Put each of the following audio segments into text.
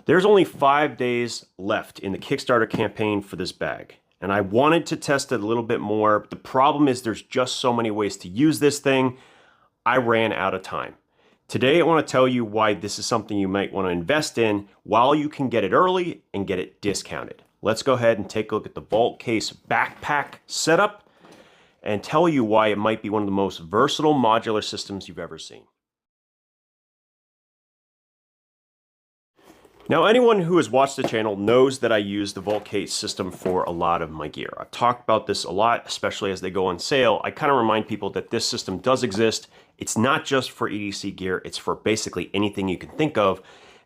There's only 5 days left in the Kickstarter campaign for this bag, and I wanted to test it a little bit more. The problem is there's just so many ways to use this thing. I ran out of time. Today I want to tell you why this is something you might want to invest in while you can get it early and get it discounted. Let's go ahead and take a look at the Vault Case backpack setup and tell you why it might be one of the most versatile modular systems you've ever seen. Now, anyone who has watched the channel knows that I use the Vault Case system for a lot of my gear. I've talked about this a lot, especially as they go on sale. I kind of remind people that this system does exist. It's not just for EDC gear, it's for basically anything you can think of.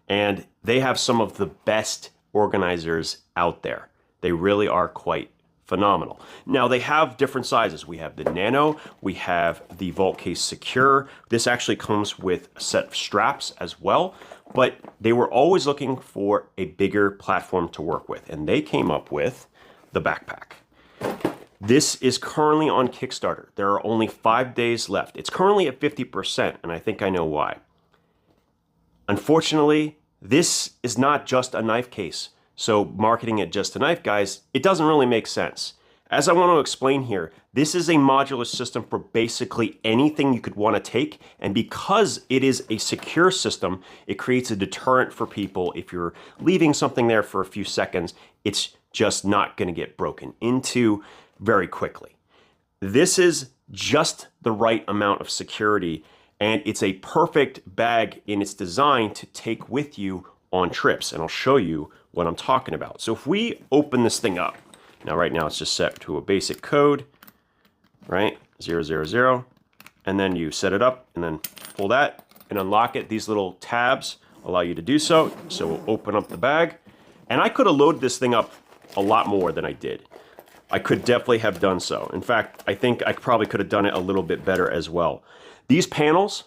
And they have some of the best organizers out there. They really are quite phenomenal. Now, they have different sizes. We have the Nano, we have the Vault Case Secure. This actually comes with a set of straps as well, but they were always looking for a bigger platform to work with, and they came up with the backpack. This is currently on Kickstarter. There are only 5 days left. It's currently at 50%, and I think I know why. Unfortunately, this is not just a knife case. So marketing it just a knife, guys, it doesn't really make sense. As I want to explain here, this is a modular system for basically anything you could want to take. And because it is a secure system, it creates a deterrent for people. If you're leaving something there for a few seconds, it's just not going to get broken into very quickly. This is just the right amount of security, and it's a perfect bag in its design to take with you on trips. And I'll show you what I'm talking about. So if we open this thing up, now right now it's just set to a basic code, right? 000, and then you set it up and then pull that and unlock it. These little tabs allow you to do so. So we'll open up the bag, and I could have loaded this thing up a lot more than I did. I could definitely have done so. In fact, I think I probably could have done it a little bit better as well. These panels,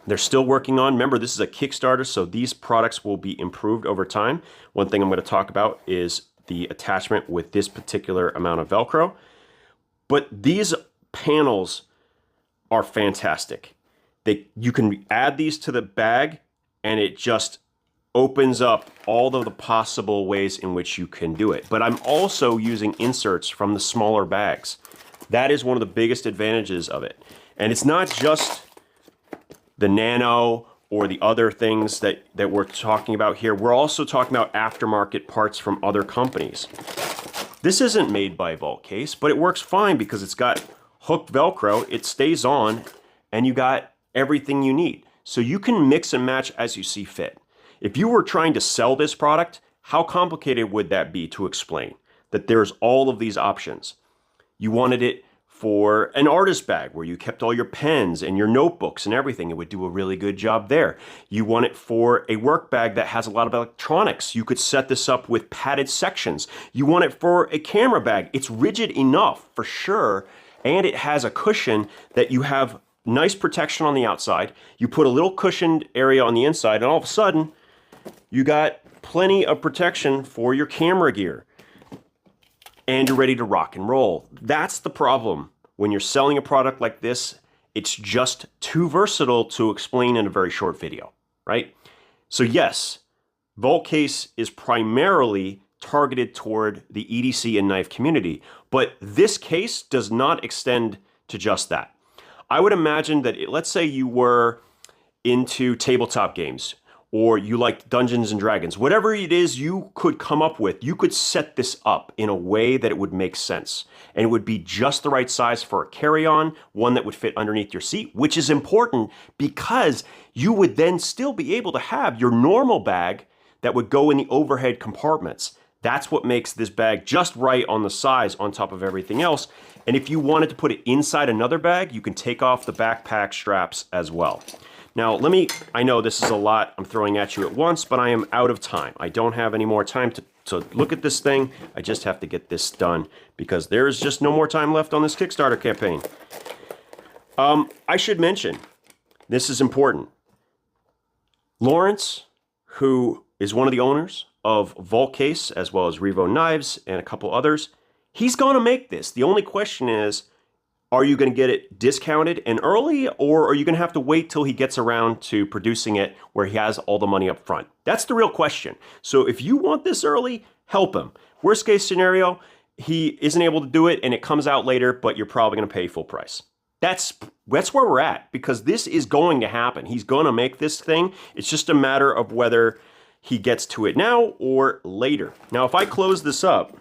they're still working on. Remember, this is a Kickstarter, so these products will be improved over time. One thing I'm going to talk about is the attachment with this particular amount of Velcro. But these panels are fantastic. You can add these to the bag, and it just opens up all of the possible ways in which you can do it. But I'm also using inserts from the smaller bags. That is one of the biggest advantages of it. And it's not just the Nano or the other things that we're talking about here. We're also talking about aftermarket parts from other companies. This isn't made by Vault Case, but it works fine because it's got hooked Velcro, it stays on, and you got everything you need. So you can mix and match as you see fit. If you were trying to sell this product, how complicated would that be to explain? That there's all of these options. You wanted it for an artist bag where you kept all your pens and your notebooks and everything. It would do a really good job there. You want it for a work bag that has a lot of electronics. You could set this up with padded sections. You want it for a camera bag. It's rigid enough for sure, and it has a cushion that you have nice protection on the outside. You put a little cushioned area on the inside, and all of a sudden, you got plenty of protection for your camera gear. And you're ready to rock and roll. That's the problem. When you're selling a product like this, it's just too versatile to explain in a very short video, right? So yes, Vault Case is primarily targeted toward the EDC and knife community, but this case does not extend to just that. I would imagine that, let's say you were into tabletop games, or you like Dungeons and Dragons, whatever it is you could come up with, you could set this up in a way that it would make sense. And it would be just the right size for a carry-on, one that would fit underneath your seat, which is important because you would then still be able to have your normal bag that would go in the overhead compartments. That's what makes this bag just right on the size on top of everything else. And if you wanted to put it inside another bag, you can take off the backpack straps as well. Now, I know this is a lot I'm throwing at you at once, but I am out of time. I don't have any more time to look at this thing. I just have to get this done because there is just no more time left on this Kickstarter campaign. I should mention, this is important. Lawrence, who is one of the owners of Vault Case, as well as Revo Knives and a couple others, he's going to make this. The only question is, Are you going to get it discounted and early, or are you going to have to wait till he gets around to producing it where he has all the money up front? That's the real question. So if you want this early, help him. Worst case scenario, he isn't able to do it and it comes out later, but you're probably going to pay full price. That's where we're at, because this is going to happen. He's going to make this thing. It's just a matter of whether he gets to it now or later. Now, if I close this up,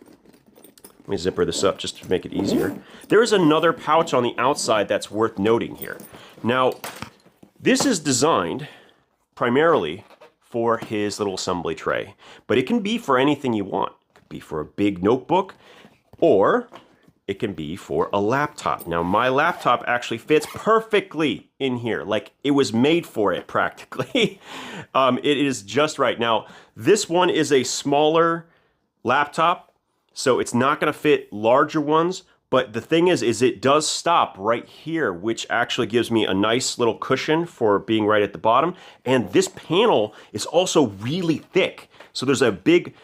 let me zipper this up just to make it easier. There is another pouch on the outside that's worth noting here. Now, this is designed primarily for his little assembly tray, but it can be for anything you want. It could be for a big notebook, or it can be for a laptop. Now, my laptop actually fits perfectly in here. Like, it was made for it, practically. It is just right. Now, this one is a smaller laptop, so it's not gonna fit larger ones, but the thing is it does stop right here, which actually gives me a nice little cushion for being right at the bottom. And this panel is also really thick. So there's a big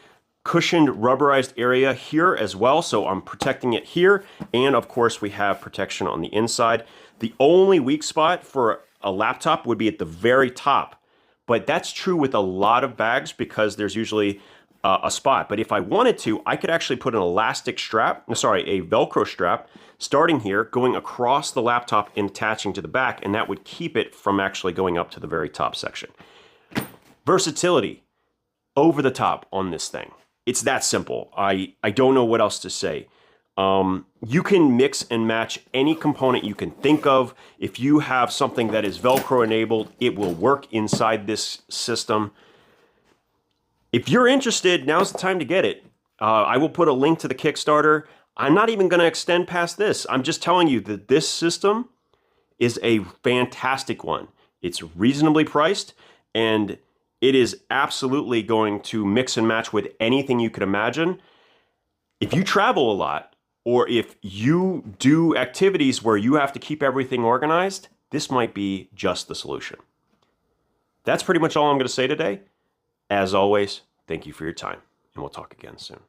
cushioned rubberized area here as well, so I'm protecting it here, and of course we have protection on the inside. The only weak spot for a laptop would be at the very top, but that's true with a lot of bags because there's usually a spot. But if I wanted to, I could actually put an elastic strap, sorry, a Velcro strap, starting here, going across the laptop and attaching to the back, and that would keep it from actually going up to the very top section. Versatility, over the top on this thing. It's that simple. I don't know what else to say. You can mix and match any component you can think of. If you have something that is Velcro enabled, it will work inside this system. If you're interested, now's the time to get it. I will put a link to the Kickstarter. I'm not even going to extend past this. I'm just telling you that this system is a fantastic one. It's reasonably priced, and it is absolutely going to mix and match with anything you could imagine. If you travel a lot, or if you do activities where you have to keep everything organized, this might be just the solution. That's pretty much all I'm going to say today. As always, thank you for your time, and we'll talk again soon.